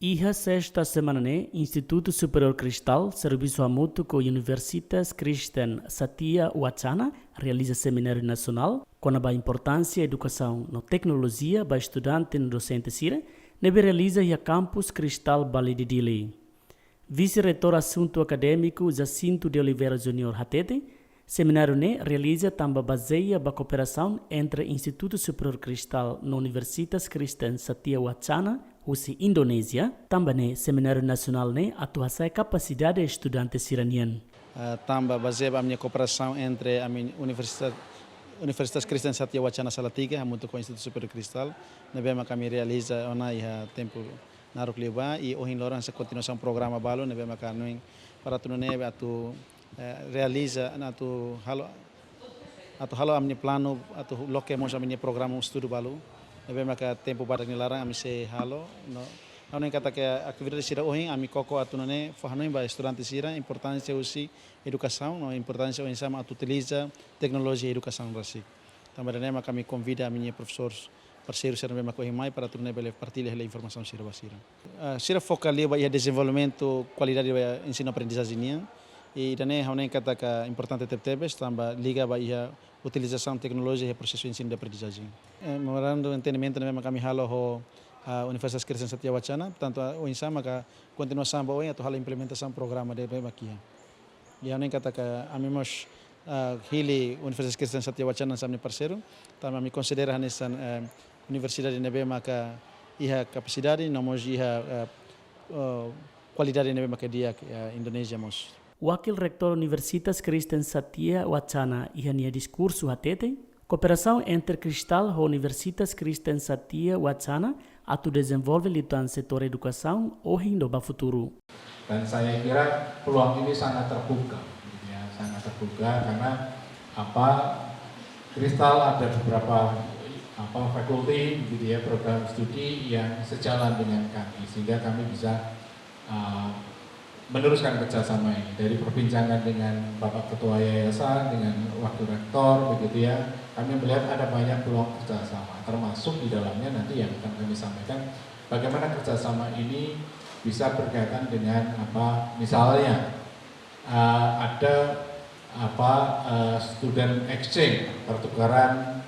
Iha sexta semana ne Instituto Superior Cristal, serviço mútuo com Universitas Kristen Satya Wacana, realiza seminário nacional com a importância da educação na tecnologia para estudante e docente sira, nebe realiza a campus Cristal Bali de Dili. Vice-reitor assunto acadêmico Jacinto de Oliveira Júnior Hatete, seminário ne realiza também baseia a cooperação entre Instituto Superior Cristal na Universitas Kristen Satya Wacana, Rusia, Indonésia, também seminário nacional ne atuação e capacidade estudantes iranianos. Também baseia a minha cooperação entre a minha Universitas Kristen Satya Wacana Salatiga, junto com o Instituto Superior Cristal, nebe kami realiza ona iha tempo naruk liba e hoje loran essa continuação programa balo nebe kami para tu nebe atu realiza atu halo amni plano atu loke mos amni programa estudo balo nebe maka tempo badak nilarang ami se halo no não kata que atividade sira hoje ami koko atu nane fahano ba estudante sira importância usi educação no importância o sama atu utiliza tecnologia e educação rasik também nebe kami convida a minha professores parceiros serão mesmo correr para tornar bela partilhar a informação sira basira. Sira foca ali vai desenvolvimento qualidade vai ensino aprendizagem e também há kata que importante tebes também liga vai a utilização de tecnologia e processo de ensino de aprendizagem. Memorando entendimento mesmo kami halo a Universitas Kristen Satya Wacana, portanto o insama que continuação boa atau hal implementação programa de mesmo aqui. E há kata que amimos hili Universitas Kristen Satya Wacana samne parceiro, também me considera nessa Universidade nebe maka iha capacidade nomos iha qualidade nebe maka dia Indonesia mos. Wakil Rektor Universitas Kristen Satya Wacana iha nia discurso hatete, cooperação entre Cristal e Universitas Kristen Satya Wacana atu desenvolve litan setor educação hoje no futuro. Dan saya kira peluang ini sangat terbuka, ya, sangat terbuka karena Cristal ada beberapa fakulti gitu ya, program studi yang sejalan dengan kami sehingga kami bisa meneruskan kerjasama ini dari perbincangan dengan Bapak Ketua Yayasan dengan Wakil Rektor begitu ya, kami melihat ada banyak peluang kerjasama termasuk di dalamnya nanti yang akan kami sampaikan bagaimana kerjasama ini bisa berkaitan dengan misalnya ada student exchange pertukaran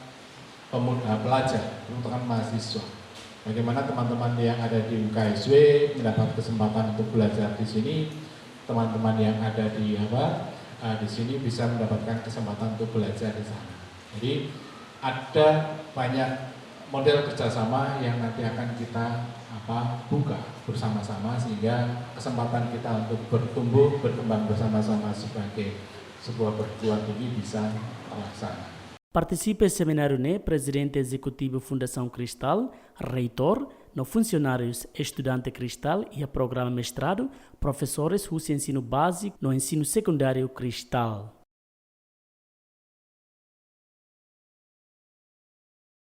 pelajar, pertukaran mahasiswa. Bagaimana teman-teman yang ada di UKSW mendapat kesempatan untuk belajar di sini, teman-teman yang ada di sini bisa mendapatkan kesempatan untuk belajar di sana. Jadi ada banyak model kerjasama yang nanti akan kita buka bersama-sama sehingga kesempatan kita untuk bertumbuh, berkembang bersama-sama sebagai sebuah perguruan tinggi bisa terlaksana. Participe seminário ne Presidente Executivo Fundação Cristal, Reitor, no funcionários Estudante Cristal e a programa mestrado, professores do ensino básico no ensino secundário Cristal.